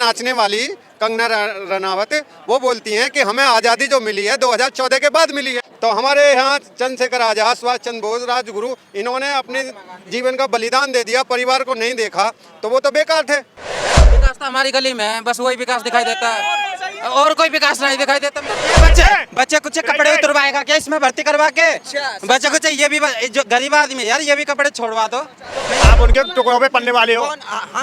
नाचने वाली कंगना रनावत वो बोलती हैं कि हमें आज़ादी जो मिली है 2014 के बाद मिली है। तो हमारे यहाँ चंद्रशेखर आजाद, सुभाष चंद्र बोस, राजगुरु, इन्होंने अपने जीवन का बलिदान दे दिया, परिवार को नहीं देखा, तो वो तो बेकार थे। विकास तो हमारी गली में है, बस वही विकास दिखाई देता है और कोई विकास नहीं दिखाई देता। बच्चे कुछ कपड़े उतरवाएगा क्या इसमें भर्ती करवा के? बच्चे कुछ ये भी जो गरीब आदमी यार, ये भी कपड़े छोड़वा दो। आप उनके टुकड़ों पे पलने वाले हो,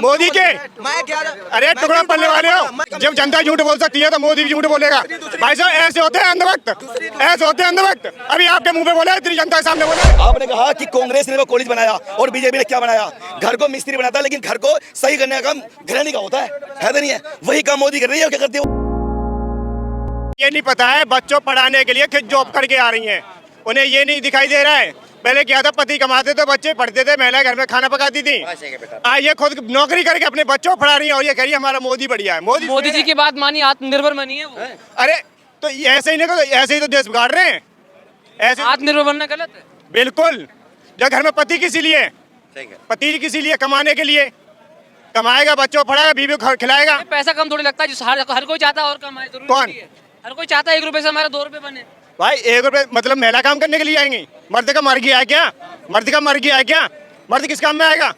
मोदी के। अरे टुकड़ों पे पलने वाले हो। जब जनता झूठ बोल सकती है तो मोदी भी झूठ बोलेगा। भाई साहब ऐसे होते हैं अंधभक्त, ऐसे होते हैं अंधभक्त। अभी आपके मुंह पे बोले, इतनी जनता के सामने बोले। आपने कहा कि कांग्रेस ने वो कॉलेज बनाया और बीजेपी ने क्या बनाया? घर को मिस्त्री बनाता है, लेकिन घर को सही करने का काम घरानी का होता है तो नहीं है? वही काम मोदी कर रही है, क्या करती है? ये नहीं पता है बच्चों पढ़ाने के लिए किस जॉब करके आ रही हैं, उन्हें ये नहीं दिखाई दे रहा है। पहले क्या था, पति कमाते थे, बच्चे पढ़ते थे, महिलाएं घर में खाना पकाती थी। ये खुद नौकरी करके अपने बच्चों को पढ़ा रही है और ये कह रही है हमारा मोदी बढ़िया है। मोदी जी की बात मानी, आत्मनिर्भर बनी है वो। अरे तो ऐसे ही नहीं, ऐसे ही तो देश बिगाड़ रहे हैं। ऐसे आत्मनिर्भर बनना गलत है बिल्कुल। जब घर में पति किसी लिए, पति किसी लिए कमाने के लिए कमाएगा, बच्चों को पढ़ाएगा, बीवी को खिलाएगा। पैसा कम थोड़ी लगता है, हर कोई चाहता है और कमाए। कौन? हर कोई चाहता है 1 रुपए से हमारा 2 रुपए बने। भाई 1 रुपए मतलब महिला काम करने के लिए आएंगी? मर्द का मर गया है क्या? मर्द का मर गया है क्या? मर्द किस काम में आएगा?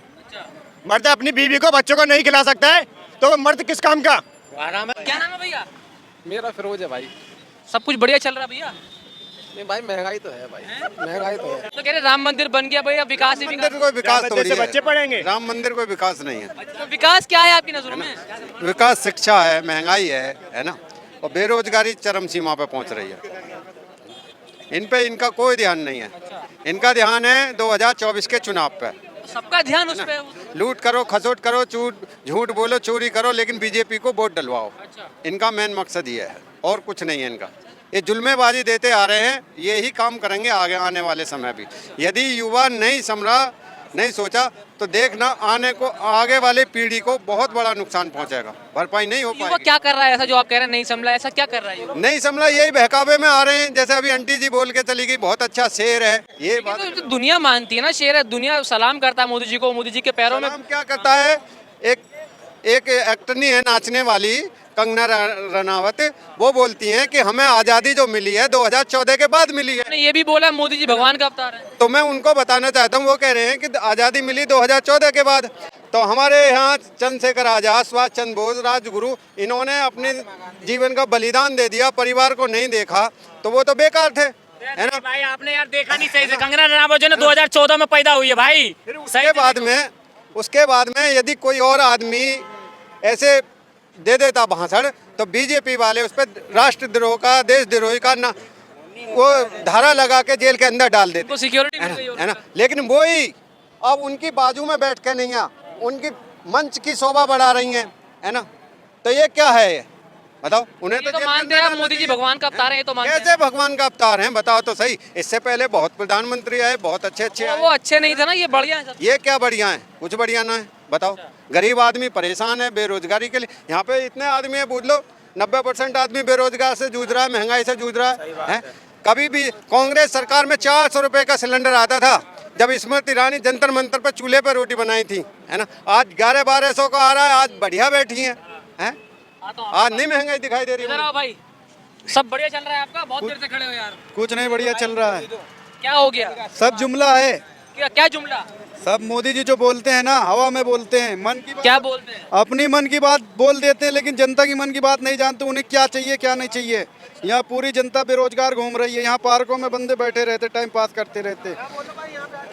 मर्द अपनी बीवी को, बच्चों को नहीं खिला सकता है तो मर्द किस काम का? क्या नाम है भैया? मेरा फिरोज है भाई। सब कुछ बढ़िया चल रहा है भैया? नहीं भाई, महंगाई तो है भाई, महंगाई तो है। तो कह रहे राम मंदिर बन गया भैया, विकास ही मंदिर कोई विकास थोड़ी है। बच्चे पढ़ेंगे। राम मंदिर कोई विकास नहीं है। तो विकास क्या है आपकी नजरों में? विकास शिक्षा है, महंगाई है ना, और बेरोजगारी चरम सीमा पे पहुंच रही है। इन पे इनका कोई ध्यान नहीं है। इनका ध्यान है 2024 के चुनाव पे। सबका ध्यान उस पे। लूट करो, खसोट करो, झूठ बोलो, चोरी करो, लेकिन बीजेपी को वोट डलवाओ। इनका मेन मकसद ये है और कुछ नहीं है इनका। ये जुल्मेबाजी देते आ रहे हैं, यही काम करेंगे आगे आने वाले समय भी। यदि युवा नहीं समझा, नहीं सोचा, तो देखना आगे वाले पीढ़ी को बहुत बड़ा नुकसान पहुंचेगा, भरपाई नहीं हो पाएगी। क्या कर रहा है ऐसा जो आप कह रहे हैं नहीं समझा? ऐसा क्या कर रहा है? नहीं समझा, यही बहकावे में आ रहे हैं। जैसे अभी आंटी जी बोल के चली गई, बहुत अच्छा शेर है ये बात। तो दुनिया मानती है ना शेर है, दुनिया सलाम करता है मोदी जी को, मोदी जी के पैरों में। क्या करता है, एक एक्टरनी है नाचने वाली कंगना रनावत, वो बोलती हैं कि हमें आज़ादी जो मिली है 2014 के बाद मिली है। ये भी बोला मोदी जी भगवान का अवतार है। तो मैं उनको बताना चाहता हूँ, वो कह रहे हैं कि आज़ादी मिली 2014 के बाद। तो हमारे यहाँ चंद्रशेखर आजाद, सुभाष चंद्र बोस, राजगुरु, इन्होंने अपने जीवन का बलिदान दे दिया, परिवार को नहीं देखा, तो वो तो बेकार थे, है ना भाई? आपने यार देखा नहीं सही से, कंगना रनावत जो 2014 में पैदा हुई है भाई। उसके बाद में यदि कोई और आदमी ऐसे दे देता भाषण, तो बीजेपी वाले उस पर राष्ट्रद्रोह का, देशद्रोही का ना वो धारा लगा के जेल के अंदर डाल देते। तो सिक्योरिटी है ना, लेकिन वही अब उनकी बाजू में बैठ के नहीं है, उनकी मंच की शोभा बढ़ा रही हैं, है ना। तो ये क्या है, ये बताओ? उन्हें तो मानते हैं मोदी जी भगवान का अवतार है, तो मानते हैं। कैसे भगवान का अवतार है, बताओ तो सही। इससे पहले बहुत प्रधानमंत्री आए, बहुत अच्छे आए। वो अच्छे नहीं थे ना, ये बढ़िया है। ये क्या बढ़िया है? कुछ बढ़िया ना है, बताओ। गरीब आदमी परेशान है बेरोजगारी के लिए। यहाँ पे इतने आदमी है, पूछ लो, 90% आदमी बेरोजगार से जूझ रहा है, महंगाई से जूझ रहा है। कभी भी कांग्रेस सरकार में 400 रुपए का सिलेंडर आता था, जब स्मृति ईरानी जंतर मंतर पर चूल्हे पर रोटी बनाई थी, है ना। आज 1100-1200 का आ रहा है, आज बढ़िया बैठी है। आज नहीं महंगाई दिखाई दे रही है भाई। सब बढ़िया चल रहा है आपका? बहुत देर से खड़े हो यार। कुछ नहीं बढ़िया चल रहा है। क्या हो गया? सब जुमला है। क्या जुमला? सब मोदी जी जो बोलते हैं ना, हवा में बोलते हैं, मन की क्या बोलते हैं? अपनी मन की बात बोल देते हैं, लेकिन जनता की मन की बात नहीं जानते, उन्हें क्या चाहिए क्या नहीं चाहिए। यहाँ पूरी जनता बेरोजगार घूम रही है, यहाँ पार्कों में बंदे बैठे रहते, टाइम पास करते रहते।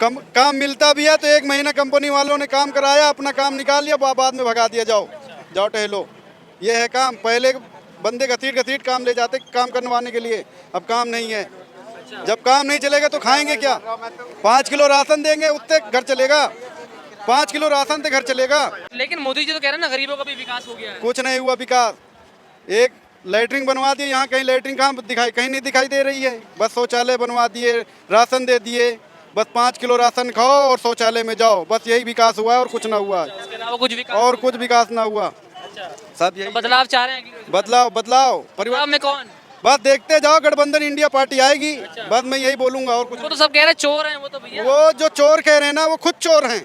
काम मिलता भी है तो 1 महीना कंपनी वालों ने काम कराया, अपना काम निकाल लिया, बाद में भगा दिया, जाओ टहलो। ये है काम। पहले बंदे घसीट काम ले जाते काम करवाने के लिए, अब काम नहीं है। जब काम नहीं चलेगा तो खाएंगे क्या? 5 किलो राशन देंगे, उससे घर चलेगा? 5 किलो राशन से घर चलेगा? लेकिन मोदी जी तो कह रहे हैं ना गरीबों का भी विकास हो गया है। कुछ नहीं हुआ विकास। एक लैट्रिन बनवा दिए, यहाँ कहीं लैट्रिन कहीं नहीं दिखाई दे रही है। बस शौचालय बनवा दिए, राशन दे दिए, बस 5 किलो राशन खाओ और शौचालय में जाओ, बस यही विकास हुआ है और कुछ ना हुआ है। और कुछ विकास ना हुआ। सब यही बदलाव चाह रहे हैं। बदलाव परिवार में कौन? बस देखते जाओ, गठबंधन इंडिया पार्टी आएगी। बस मैं यही बोलूंगा और कुछ। वो तो सब कह रहे हैं चोर हैं वो तो भैया। वो जो चोर कह रहे हैं ना, वो खुद चोर हैं।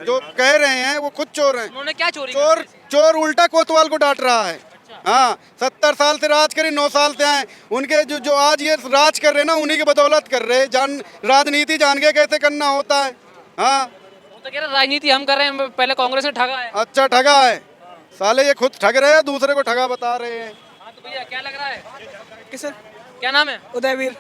जो कह रहे हैं वो खुद चोर हैं। उन्होंने क्या चोरी चोर चोर उल्टा कोतवाल को डांट रहा है। हाँ, 70 साल से राज करे, 9 साल से आए उनके जो जो आज ये राज कर रहे ना, उन्हीं की बदौलत कर रहे। राजनीति जान के कैसे करना होता है। हाँ, वो तो कह रहे राजनीति हम कर रहे हैं, पहले कांग्रेस ने ठगा है। अच्छा ठगा है साले, ये खुद ठग रहे हैं, दूसरे को ठगा बता रहे हैं। हाँ तो भैया क्या लग रहा है, किसे? क्या नाम है? उदयवीर।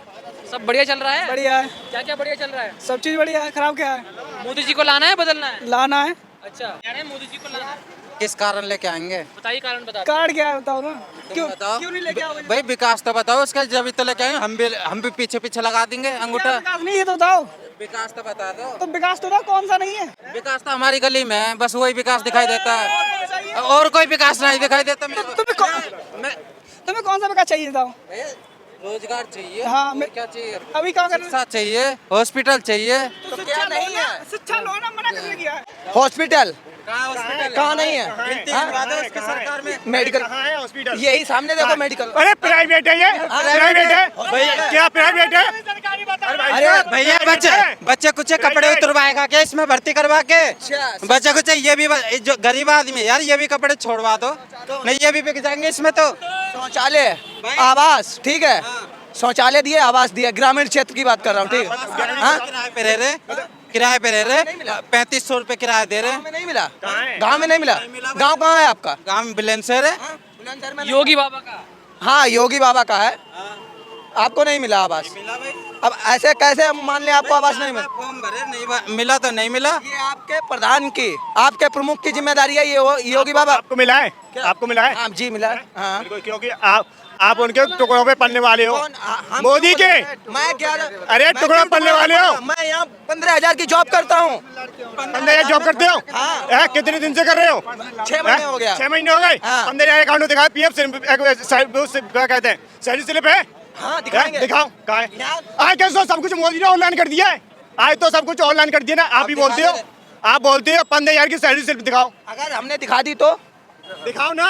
सब बढ़िया चल रहा है? बढ़िया है, क्या क्या बढ़िया चल रहा है? सब चीज बढ़िया है, खराब क्या है? मोदी जी को लाना है, बदलना है? लाना है। अच्छा, कह रहे हैं मोदी जी को लाना है। किस कारण लेके आएंगे? बताइए कारण बता। कार्ड क्या है बताओ ना, क्यों बताओ। क्यों नहीं लेके आओगे? भाई विकास तो बताओ उसका, जब तो लेके आए हम भी पीछे पीछे लगा देंगे क्या अंगूठा। विकास नहीं है तो बताओ। विकास तो बता दो। तो विकास तो बताओ कौन सा नहीं है? विकास तो हमारी गली में है, बस वही विकास दिखाई देता है, और कोई विकास नहीं दिखाई देता मेरे को। तुम्हें कौन सा विकास चाहिए बताओ? रोजगार चाहिए। हाँ, मैं क्या चाहिए? अभी क्या कर रहे शिक्षा चाहिए, हॉस्पिटल चाहिए। हो? शिक्षा नहीं है, शिक्षा लो ना, मना किसने किया है? हॉस्पिटल हॉस्पिटल कहाँ नहीं है? उसकी सरकार में मेडिकल कहाँ है हॉस्पिटल? यही सामने देखो मेडिकल। अरे प्राइवेट है ये, प्राइवेट है क्या? प्राइवेट है? अरे भैया बच्चे कुछ कपड़े उतरवाएगा क्या इसमें भर्ती करवा के? बच्चे कुछ ये भी जो गरीब आदमी है यार, ये भी कपड़े छोड़वा दो, नहीं ये भी बिक जाएंगे इसमें तो। शौचालय, आवास, ठीक है, शौचालय दिए, आवास दिए, ग्रामीण क्षेत्र की बात कर रहा हूँ, ठीक है। हाँ, किराए पे रह रहे 3500 रुपए किराया दे रहे गाँव में नहीं मिला, गाँव में नहीं मिला। गाँव कहाँ है आपका? गाँव में बिलेंसर है, योगी बाबा का। हाँ, योगी बाबा का है, आपको नहीं मिला आवास। अब ऐसे कैसे हम मान लें आपको आवास नहीं मिला? फॉर्म भरे नहीं मिला तो नहीं मिला। ये आपके प्रधान की, आपके प्रमुख की जिम्मेदारी है, ये योगी बाबा। आपको मिला है? आपको मिला है? हाँ जी मिला है। हाँ, क्योंकि आप उनके टुकड़ों पे पलने वाले हो, मोदी के। मैं 11 अरे टुकड़ों पलने वाले हो। मैं यहाँ 15,000 की जॉब करता हूँ। 15,000 जॉब करते हो? हाँ। कितने दिन से कर रहे हो? 6 महीने हो गया। 6 महीने हो गए। हाँ। 15,000 अकाउंट दिखाया, पीएफ क्या कहते हैं, सैलरी स्लिप है? हाँ दिखाएंगे। दिखाओ कहाँ है? आज कैसे सब कुछ मोदी ने ऑनलाइन कर दिया है। आज तो सब कुछ ऑनलाइन कर दिया ना, आप ही बोलते हो। आप बोलते हो 15,000 की सैलरी स्लिप दिखाओ। अगर हमने दिखा दी तो दिखाओ ना।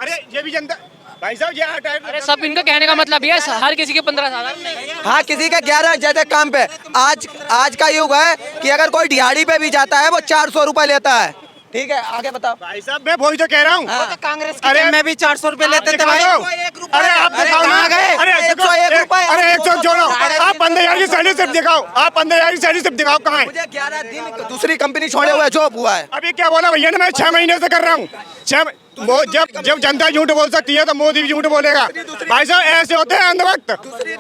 अरे ये भी जनता भाई साहब, ये अरे सब इनका कहने का मतलब ये है हर किसी के 15,000 नहीं। हाँ, किसी का 11 जैसे काम पे। आज का युग है कि अगर कोई दिहाड़ी पे भी जाता है वो 400 रुपए लेता है, ठीक है। आगे बताओ भाई साहब, मैं वही तो कह रहा हूँ। कांग्रेस के टाइम में भी 400 रुपए लेते थे भाई। अरे आप दिखाओ ना। कहाँ गए? अरे 101 रुपए। अरे 100 जोड़ो। आप 15,000 की सैलरी स्लिप दिखाओ। आप 15,000 की सैलरी स्लिप दिखाओ, कहाँ है? मुझे 11 दिन दूसरी कंपनी छोड़े हुए जॉब हुआ है। अभी क्या बोला भैया ने, मैं 6 महीने से कर रहा हूँ। जब जनता झूठ बोल सकती है तो मोदी भी झूठ बोलेगा। भाई साहब ऐसे होते हैं अंधभक्त,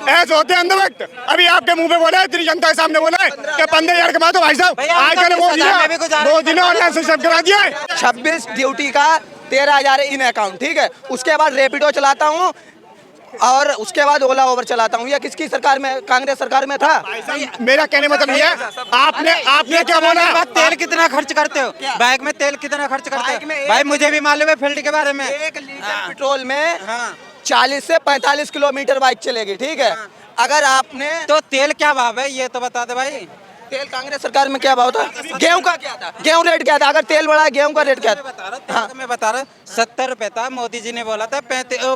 ऐसे होते हैं अंधभक्त। अभी आपके मुंह पे बोला है, इतनी जनता के सामने बोला है कि 15,000 कमा दो। भाई साहब आजकल मोदी ने ऑनलाइन सिस्टम करा दिया है। 26 ड्यूटी का 13,000 इन अकाउंट, ठीक है। उसके बाद रेपिडो चलाता हूँ और उसके बाद ओला ओवर चलाता हूँ। ये किसकी सरकार में? कांग्रेस सरकार में था। मेरा कहने मतलब ये है, आपने क्या बोला? तेल कितना खर्च करते हो? बाइक में तेल कितना खर्च करते बाइक में हो? भाई मुझे भी मालूम है फील्ड के बारे में। 1 लीटर पेट्रोल में 40 से 45 किलोमीटर बाइक चलेगी, ठीक है। अगर आपने तो तेल क्या भाव है ये तो बता दे भाई। तेल कांग्रेस सरकार में क्या भाव था? गेहूं का क्या था? गेहूं रेट क्या था? अगर तेल बढ़ा, गेहूं का रेट क्या था? मैं बता रहा 70 रुपए था। मोदी जी ने बोला था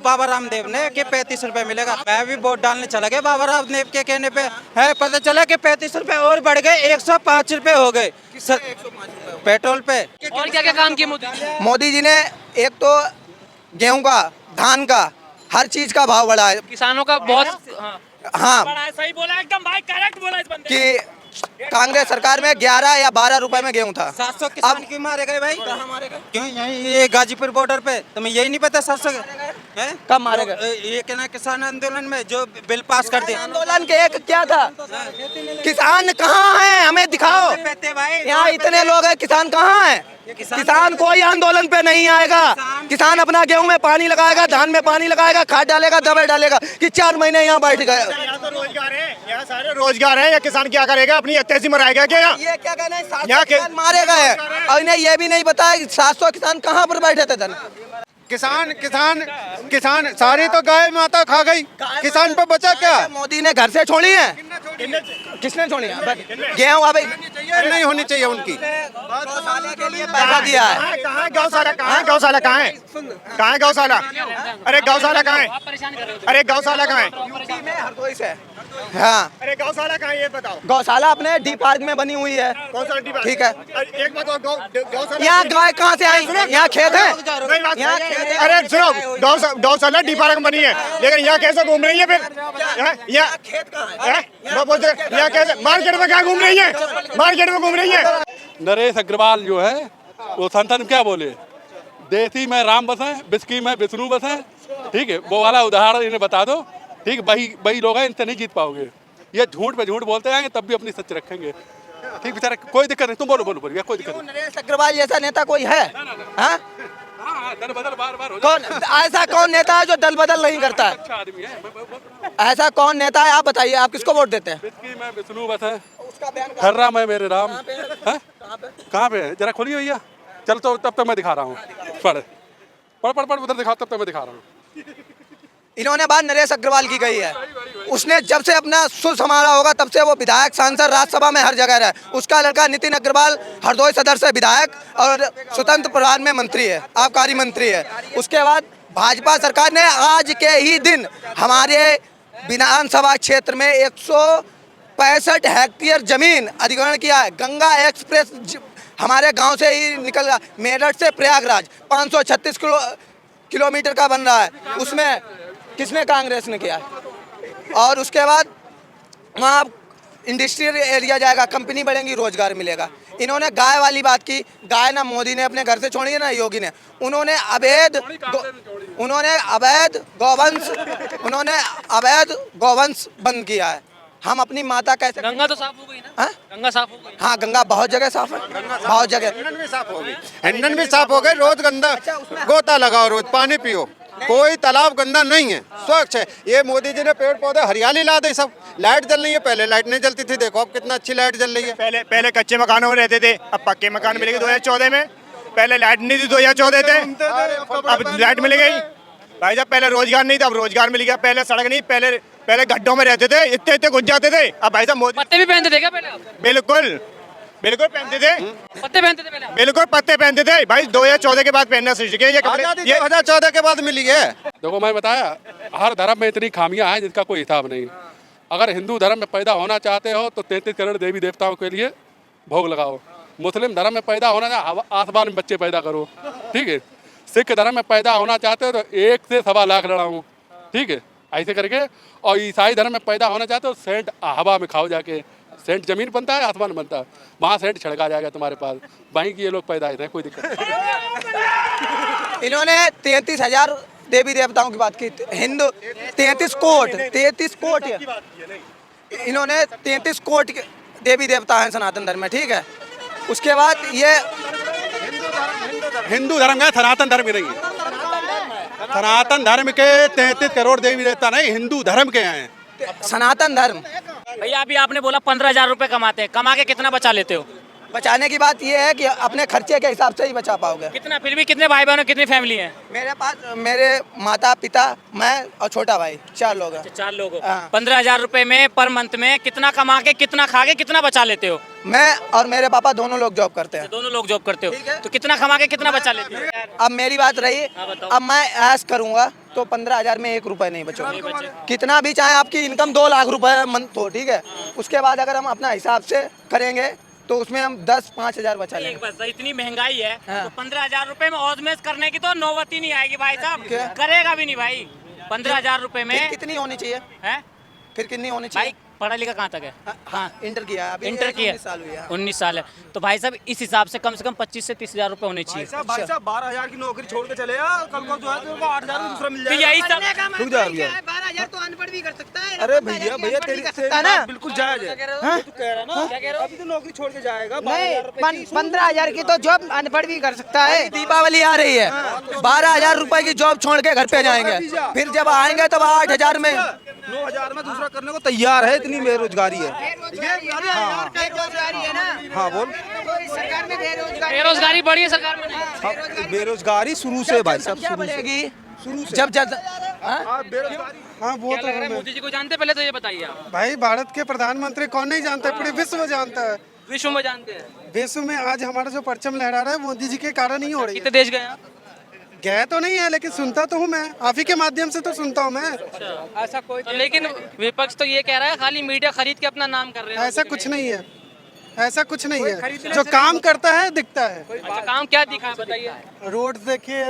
बाबा रामदेव ने कि 35 रुपए मिलेगा। मैं भी वोट डालने चला गया बाबा रामदेव के कहने पे, है पता चला कि 35 रुपए और बढ़ गए, 105 रुपए हो गए पेट्रोल पे। और क्या क्या काम किए मोदी जी? मोदी जी ने एक तो गेहूं का, धान का, हर चीज का भाव बढ़ा है। किसानों का बहुत हाँ, सही बोला, एकदम भाई करेक्ट बोला इस बंदे। कि कांग्रेस सरकार में 11 या 12 रुपए में गेहूं था। 700 किसान क्यों मारे गए भाई? क्यों? यहीं ये गाजीपुर बॉर्डर पे तुम्हें यही नहीं पता? 700 कब मारे गए? ये कहना किसान आंदोलन में जो बिल पास कर दिया। आंदोलन के एक क्या था? किसान कहाँ है? हमें दिखाओ। यहाँ इतने लोग हैं, किसान कहाँ है? किसान कोई आंदोलन पे नहीं आएगा। किसान अपना गेहूं में पानी लगाएगा, धान में पानी लगाएगा, खाद डालेगा, दवाई डालेगा कि 4 महीने यहाँ बैठ गए। यहाँ तो रोजगार है, यहाँ सारे रोजगार है। या किसान क्या करेगा? अपनी तहसील मराएगा क्या? ये क्या कहना है? 700 किसान मारे गए और इन्हें ये भी नहीं पता है 700 किसान कहाँ पर बैठे थे धन। किसान सारी तो गाय माता खा गई, किसान पे बचा क्या? मोदी ने घर से छोड़ी है। किसने छोड़ी है? गेहूं अभी नहीं होनी चाहिए उनकी। गौशाला के लिए पैसा दिया है। कहाँ है गौशाला? कहाँ है गौशाला? कहाँ है? कहाँ है गौशाला? अरे गौशाला कहाँ है? आप परेशान कर रहे हो। अरे गौशाला कहाँ है? यूपी में हरदोई से हाँ अरे गौशाला कहाँ है ये बताओ। गौशाला अपने डी पार्क में बनी हुई है। कौन सा डी पार्क? ठीक है। एक बात और, गौशाला यहाँ गाय कहाँ से आई? यहाँ खेत है। नहीं बात यहाँ खेत है। अरे सुनो, गौशाला डी पार्क में बनी है, लेकिन यहाँ कैसे घूम रही है फिर? यहाँ खेत कहाँ है? यहाँ कैसे मार्केट में क्या घूम रही है? मार्केट में घूम रही है। नरेश अग्रवाल जो है वो संतन क्या बोले, देसी में राम बसे, बिस्की में विष्णु बसे, ठीक है, वो वाला उदाहरण इन्हें बता दो, ठीक, वही लोग हैं, इनसे नहीं जीत पाओगे। ये झूठ पे झूठ बोलते आएंगे तब भी अपनी सच रखेंगे, ठीक बेचारा, कोई दिक्कत नहीं, तुम बोलो कोई दिक्कत नहीं। नरेश अग्रवाल जैसा नेता कोई है? हाँ? दल बदल बार हो कौन ऐसा कौन नेता है जो दल बदल नहीं करता है? अच्छा आदमी है। ऐसा कौन नेता है, आप बताइए, आप किसको वोट देते हैं? बिस्की में विष्णु बसे, उसका बयान खर्रा में मेरे राम। कहाँ पे है जरा खोलिए भैया, चल तो तब तक मैं दिखा रहा हूँ, पढ़ उधर दिखाओ, तब तक मैं दिखा रहा हूँ। इन्होंने बात नरेश अग्रवाल की गई है। उसने जब से अपना सुर संभाला होगा तब से वो विधायक, सांसद, राज्यसभा में हर जगह रहा। उसका लड़का नितिन अग्रवाल हरदोई सदर से विधायक और स्वतंत्र प्रभार में मंत्री है, आबकारी मंत्री है। उसके बाद भाजपा सरकार ने आज के ही दिन हमारे विधानसभा क्षेत्र में 165 हेक्टेयर जमीन अधिग्रहण किया है। गंगा एक्सप्रेस हमारे गांव से ही निकल रहा, मेरठ से प्रयागराज 536 किलोमीटर का बन रहा है। उसमें किसने, कांग्रेस ने किया। और उसके बाद वहाँ इंडस्ट्रियल एरिया जाएगा, कंपनी बढ़ेंगी, रोजगार मिलेगा। इन्होंने गाय वाली बात की, गाय ना मोदी ने अपने घर से छोड़ी है ना योगी ने। उन्होंने अवैध गौवंश बंद किया है। हम अपनी माता कैसे, गंगा तो साफ हो गई ना? हाँ? गंगा साफ हो गई। हाँ, गंगा बहुत जगह साफ है, बहुत जगह। हिंडन भी साफ हो गए, रोज गंदा गोता लगाओ, रोज पानी पियो, कोई तालाब गंदा नहीं है, स्वच्छ है। ये मोदी जी ने पेड़ पौधे हरियाली ला दे, सब लाइट जल रही है, पहले लाइट नहीं जलती थी, देखो अब कितना अच्छी लाइट जल रही है। पहले कच्चे मकानों में रहते थे, अब पक्के मकान मिलेंगे 2014 में। पहले लाइट नहीं थी 2014 थे, अब लाइट मिल गई। भाई साहब पहले रोजगार नहीं था, अब रोजगार मिल गया। पहले सड़क नहीं, पहले गड्ढों में रहते थे, इतने घुस जाते थे। अब भाई साहब मोदी पत्ते भी पहनते थे क्या पहले आप? बिल्कुल पहनते थे, पत्ते पहनते थे पहले आप? बिल्कुल पत्ते पहनते थे भाई। 2014 के बाद पहनना सीख गए ये कपड़े। ये 2014 के बाद मिली है। देखो मैं बताया, हर धर्म में इतनी खामियां हैं जिसका कोई हिसाब नहीं। अगर हिंदू धर्म में पैदा होना चाहते हो तो 33 करोड़ देवी देवताओं के लिए भोग लगाओ। मुस्लिम धर्म में पैदा होना चाहे आसमान में बच्चे पैदा करो, ठीक है। सिख धर्म में पैदा होना चाहते हो तो 1 से 1.25 लाख लड़ाऊँ, ठीक है, ऐसे करके। और ईसाई धर्म में पैदा होना चाहते हो सेंट हवा में खाओ जाके, सेंट जमीन बनता है, आसमान बनता है, वहाँ सेंट छिड़का जाएगा तुम्हारे पास। वहीं की ये लोग पैदा हैं, कोई दिक्कत नहीं। इन्होंने 33,000 देवी देवताओं की बात की, हिंदू 33 कोट इन्होंने 33 कोट देवी देवता हैं सनातन धर्म में, ठीक है। उसके बाद ये हिंदू धर्म है, सनातन धर्म नहीं है। सनातन धर्म के 33 करोड़ देवी देवता नहीं, हिंदू धर्म के हैं। सनातन धर्म। भैया अभी आपने बोला 15,000 रुपए कमाते हैं, कमा के कितना बचा लेते हो? बचाने की बात ये है कि अपने खर्चे के हिसाब से ही बचा पाओगे। कितना, फिर भी कितने भाई बहन, कितनी फैमिली है? मेरे पास मेरे माता पिता, मैं और छोटा भाई, 4 लोग हैं। 4 लोग हो। हाँ। 15,000 रुपए में पर मंथ में कितना कमा के, कितना खा के, कितना बचा लेते हो? मैं और मेरे पापा दोनों लोग जॉब करते हैं। दोनों लोग जॉब करते हो, ठीक है। तो कितना कमा के कितना बचा लेते हो? अब मेरी बात रही, बताओ। अब मैं ऐश करूंगा तो 15,000 में 1 रुपए नहीं बचेगा। कितना भी चाहे आपकी इनकम 2 लाख रुपए मंथ हो, ठीक है। उसके बाद अगर हम अपना हिसाब से करेंगे तो उसमें हम 10-5,000 बचा लेंगे। एक बस इतनी महंगाई है, हाँ। तो 15,000 रुपए में औजमेज करने की तो नौबत ही नहीं आएगी भाई साहब। क्या? करेगा भी नहीं भाई 15,000 रुपए फिर में। कितनी होनी चाहिए? है फिर कितनी होनी भाई, चाहिए? पढ़ा लिखा कहाँ तक है? हाँ, इंटर किया है, अभी इंटर किया, 19 साल हुई है। 19 साल है, तो भाई साहब इस हिसाब से कम 25 से 30,000 रुपए होने चाहिए। भाई साहब 12,000 की नौकरी छोड़ के चले आ, कल को जो है तेरे को 8,000 में दूसरा मिल तो जाएगा। यही सब 12,000 तो अनपढ़ भी कर सकता है। अरे भैया तेरी ना? बिल्कुल जायज है। तू कह रहा ना, अभी तो नौकरी छोड़ के जाएगा। 15,000 की तो जॉब अनपढ़ भी कर सकता है। दीपावली आ रही है, 12,000 रुपए की जॉब छोड़ के घर पे जाएंगे, फिर जब आएंगे तो 8,000 में 9,000 में दूसरा करने को तैयार है, इतनी बेरोजगारी है। बेरोजगारी है ना? हाँ बोल। सरकार में बेरोजगारी बढ़ी है, सरकार में नहीं। बेरोजगारी शुरू से भाई साहब, क्या शुरू से। बढ़ेगी शुरू से। जब हाँ, बेरोजगारी। हाँ वो क्या तो लग रहा है, है। मोदी जी को जानते पहले तो ये बताइए आप। भाई भारत के प्रधानमंत्री कौन नहीं जानता है, पूरे विश्व जानता है। विश्व में जानते हैं? विश्व में आज हमारा जो परचम लहरा रहा है मोदी जी के कारण ही हो रही है। कितने देश गए आप? गए तो नहीं है लेकिन सुनता तो हूँ मैं, आप ही के माध्यम से तो सुनता हूँ मैं। ऐसा कोई लेकिन विपक्ष तो ये कह रहा है खाली मीडिया खरीद के अपना नाम कर रहे हैं। ऐसा कुछ नहीं है, ऐसा कुछ नहीं है, जो काम करता है दिखता है। अच्छा, काम क्या दिखा बताइए। रोड देखिए,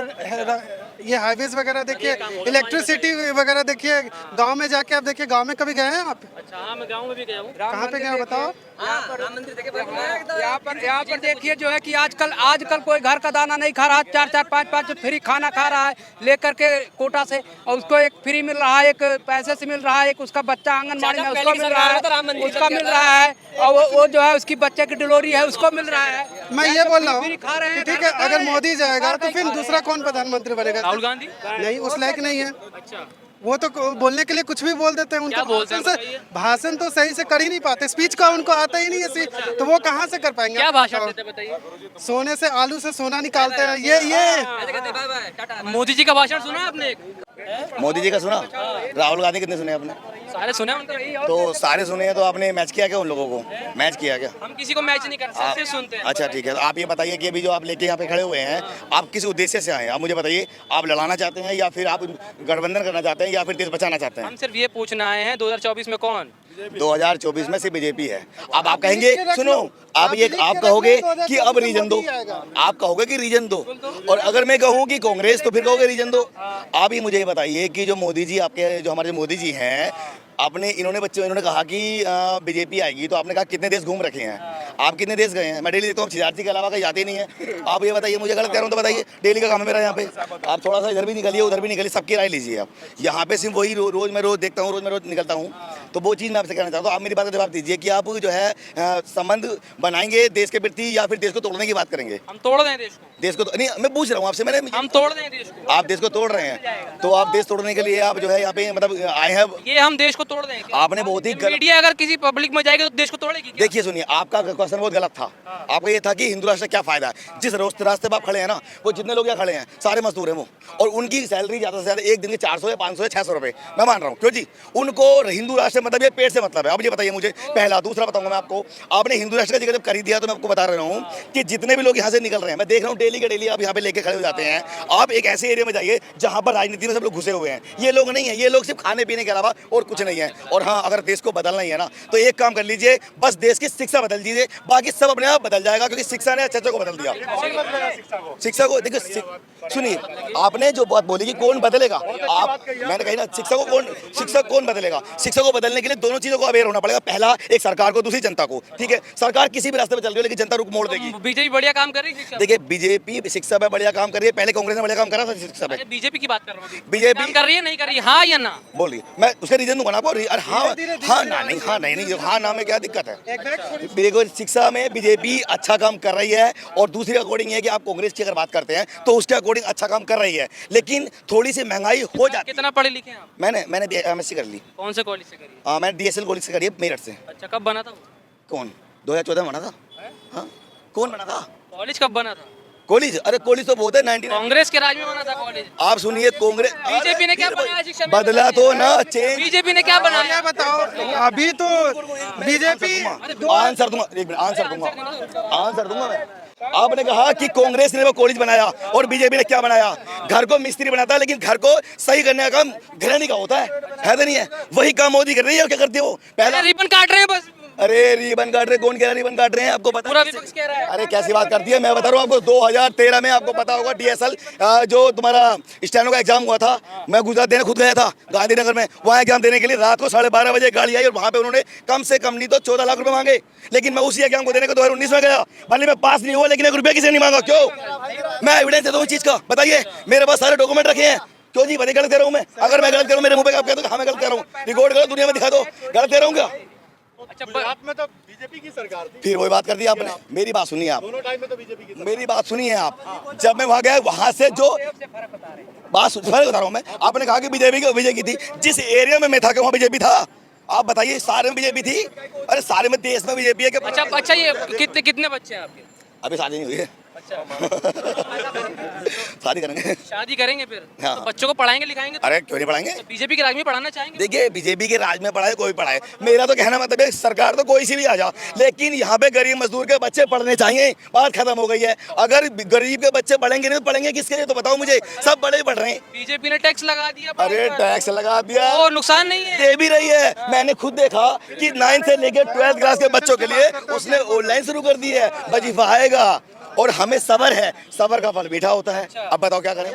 ये हाईवेज वगैरह देखिए, इलेक्ट्रिसिटी वगैरह देखिए, गांव में जाके आप देखिए, गांव में कभी गए हैं आप? अच्छा हाँ, मैं गाँव में भी गया हूँ। कहाँ पे गए बताओ? यहाँ पर देखिए जो है कि आजकल कोई घर का दाना नहीं खा रहा, 4-4, 5-5 फ्री खाना खा रहा है लेकर के कोटा से, और उसको एक फ्री मिल रहा है, एक पैसे से मिल रहा है, एक उसका बच्चा आंगनबाड़ी में उसको मिल रहा है, उसका मिल रहा है, और वो जो है उसकी बच्चे की डिलीवरी है उसको मिल रहा है। मैं ये बोल रहा हूँ फ्री खा रहे हैं, कि ठीक है, अगर मोदी जाएगा तो फिर दूसरा कौन प्रधानमंत्री बनेगा? राहुल गांधी नहीं, उस लायक नहीं है। अच्छा वो तो बोलने के लिए कुछ भी बोल देते हैं। क्या उनको बोलते हैं बताइए? भाषण तो सही से कर ही नहीं पाते, स्पीच का उनको आता ही नहीं है, तो वो कहाँ से कर पाएंगे? क्या भाषण देते बताइए। सोने से आलू से सोना निकालते हैं, ये मोदी जी का भाषण सुना आपने? मोदी जी का सुना? राहुल गांधी कितने सुने आपने? सारे सुने उनके। तो सारे सुने हैं, तो आपने मैच किया क्या उन लोगों को? मैच किया क्या? हम किसी को मैच नहीं करते, सिर्फ सुनते हैं। अच्छा ठीक है, तो आप ये बताइए कि अभी जो आप लेके यहाँ पे खड़े हुए हैं, आप किस उद्देश्य से आए हैं? आप मुझे बताइए, आप लड़ाना चाहते हैं या फिर आप गठबंधन करना चाहते हैं या फिर देश बचाना चाहते हैं? हम सिर्फ ये पूछना आए हैं 2024 में कौन? 2024 में सिर्फ बीजेपी है। अब आप कहेंगे, सुनो, आप कहोगे कि अब रीजन दो, आप कहोगे कि रीजन दो, और अगर मैं कहूँ कि कांग्रेस तो फिर कहोगे रीजन दो। आप ही मुझे ये बताइए कि जो मोदी जी आपके, जो हमारे मोदी जी हैं, इन्होंने कहा कि बीजेपी आएगी, तो आपने कहा कितने देश घूम रखे हैं? आप कितने देश गए हैं? मैं डेली देखता हूँ, शिजार्थी के अलावा कहीं जाते नहीं है। आप ये बताइए, मुझे गलत कह रहा हूँ तो बताइए, डेली का काम है मेरा यहाँ पे। आप थोड़ा सा इधर भी निकलिए, उधर भी निकलिए, सबकी राय लीजिए आप। यहाँ पे सिर्फ वही रोज मैं देखता हूँ, रोज निकलता हूँ, तो वो चीज़ मैं आपसे कहना चाहता हूँ। आप मेरी बात का जवाब दीजिए कि आप जो है संबंध बनाएंगे देश के प्रति या फिर देश को तोड़ने की बात करेंगे? हम तोड़ दें देश को। नहीं, मैं पूछ रहा हूँ आपसे, हम तोड़ दें देश को। आप देश को तोड़ रहे हैं, तो आप देश तोड़ने के लिए आप जो है यहाँ पे मतलब आए हैं? ये हम देश को तोड़ दें क्या? आपने बहुत ही मीडिया अगर किसी पब्लिक में जाएगी तो देश को तोड़ेगी क्या? देखिए सुनिए, आपका क्वेश्चन बहुत गलत था। आपका ये था कि हिंदू राष्ट्र क्या फायदा है? जिस रास्ते पर आप खड़े हैं ना, वो जितने लोग यहाँ खड़े हैं सारे मजदूर हैं वो, और उनकी सैलरी ज़्यादा से ज़्यादा एक दिन के 400 या 500 या 600 रुपये, मैं मान रहा हूँ। क्यों जी? उनको हिंदू राष्ट्र मतलब ये पेट से मतलब है। अब ये बताइए मुझे, पहला। दूसरा बताऊंगा मैं आपको, आपने हिंदू राष्ट्र का जिक्र जब कर दिया तो मैं आपको बता रहा हूँ कि जितने भी लोग यहाँ से निकल रहे हैं, मैं देख रहा हूँ डेली के डेली आप यहाँ पे लेके खड़े हो जाते हैं। आप एक ऐसे एरिया में जाइए जहाँ पर राजनीति में सब लोग घुसे हुए हैं। ये लोग नहीं है, ये लोग सिर्फ खाने पीने के अलावा और कुछ नहीं है। और हाँ, अगर देश को बदलना ही है ना, तो एक काम कर लीजिए, बस देश की शिक्षा बदल दीजिए, बाकी सब अपने आप बदल जाएगा, क्योंकि शिक्षा ने अच्छे को बदल दिया। शिक्षा को देखिए, सुनिए, आपने जो बात बोली कि कौन बदलेगा, आप, मैंने कही ना, शिक्षा कौन बदलेगा? शिक्षा को बदलने के लिए दोनों चीजों को अवेयर होना पड़ेगा। पहला, एक सरकार को, दूसरी जनता को। ठीक है, सरकार किसी भी रास्ते पे चल रही है, लेकिन जनता रुख मोड़ देगी। बीजेपी बढ़िया काम कर रही है। देखिए, बीजेपी शिक्षा पे बढ़िया काम कर रही है, पहले कांग्रेस ने बढ़िया काम करा था शिक्षा पे। बीजेपी की बात कर रहा हूँ, बीजेपी कर रही है नहीं कर रही, हाँ या ना? बोलिए, मैं उसका रीजन दूंगा ना आपको। हाँ ना में क्या दिक्कत है? शिक्षा में बीजेपी अच्छा काम कर रही है, और दूसरी अकॉर्डिंग है कि आप कांग्रेस की अगर बात करते हैं तो उसके अकॉर्डिंग अच्छा काम कर रही है, लेकिन थोड़ी सी महंगाई हो जाती है। कितना पढ़े लिखे हैं आप? मैंने MSc कर ली। कौन से कॉलेज से करी? मैंने DSL कॉलेज से करी है, मेरठ से। अच्छा, कब बना था वो? कौन? 2014 में बना था। हाँ, कौन बना था कॉलेज? कब बना था कॉलेज? अरे कॉलेज तो बहुत है, 99। कांग्रेस के राज में बना था कॉलेज। आप सुनिए, कांग्रेस, बीजेपी ने क्या बनाया शिक्षा में? बदला तो ना, चेंज। बीजेपी ने क्या बनाया बताओ? अभी तो बीजेपी आंसर दूंगा, एक मिनट, आंसर दूंगा मैं। आपने कहा कि कांग्रेस ने वो कॉलेज बनाया और बीजेपी ने क्या बनाया? घर को मिस्त्री बनाता है, लेकिन घर को सही करने का काम गृहिणी का होता है तो नहीं है? वही काम मोदी कर रही है। और क्या करते हो? पहला रिबन काट रहे हैं बस। अरे रिबन काट रहे, कौन कह रहा है रिबन काट रहे हैं? आपको पता? पूरा विपक्ष कह रहा है। अरे कैसी बात करती है, मैं बता रहा हूँ आपको। 2013 में आपको पता होगा, DSL जो तुम्हारा स्टेनो का एग्जाम हुआ था, मैं गुजरात देने खुद गया था, गांधीनगर में। वहाँ एग्जाम देने के लिए रात को 12:30 बजे गाड़ी आई, और वहाँ पे उन्होंने कम से कम नहीं तो 14 लाख रुपए मांगे। लेकिन मैं उसी एग्जाम को देने को 2019 में गया, भले मैं पास नहीं हुआ, लेकिन 1 रुपया किसी ने नहीं मांगा। क्यों? मैं एविडेंस देता हूँ चीज का, बताइए, मेरे पास सारे डॉक्यूमेंट रखे हैं। क्यों जी? बताइए, गलत कह रहा हूँ मैं? अगर मैं गलत करूँ, मेरे मुंह पे आप कह दो हाँ मैं गलत कह रहा हूँ, रिकॉर्ड करो, दुनिया में दिखा दो, गलत कह रहा हूँ क्या? गुजरात में तो बीजेपी की सरकार थी। फिर वही बात कर दी आपने। मेरी बात सुनिए आप, दोनों टाइम में तो बीजेपी की। मेरी बात सुनिए आप। जब मैं वहां गया, वहां से जो बात फर्क बता रहा हूँ मैं, आपने कहा कि बीजेपी की थी। जिस एरिया में मैं था, वहाँ बीजेपी था। आप बताइए, सारे में बीजेपी थी? अरे सारे में देश में बीजेपी है। अच्छा, ये कितने बच्चे हैं आपके? अभी शादी नहीं हुई है। शादी करेंगे। शादी करेंगे फिर हाँ। तो बच्चों को पढ़ाएंगे लिखाएंगे अरे क्यों नहीं पढ़ाएंगे? तो बीजेपी के राज में पढ़ाना चाहेंगे? देखिए बीजेपी के राज में पढ़ाए कोई पढ़ाए, मेरा तो कहना मतलब है सरकार तो कोई सी भी आ जाओ, लेकिन यहाँ पे गरीब मजदूर के बच्चे पढ़ने चाहिए। बात खत्म हो गई है। अगर गरीब के बच्चे पढ़ेंगे नहीं तो पढ़ेंगे किसके लिए? तो बताओ मुझे। सब बड़े पढ़ रहे हैं। बीजेपी ने टैक्स लगा दिया। अरे टैक्स लगा दिया, वो नुकसान नहीं है? दे भी रही है। मैंने खुद देखा कि 9 से लेकर 12th क्लास के बच्चों के लिए उसने ऑनलाइन शुरू कर दी है। वजीफा आएगा और हमें सब्र है, सब्र का फल मीठा होता है। अब बताओ क्या करें?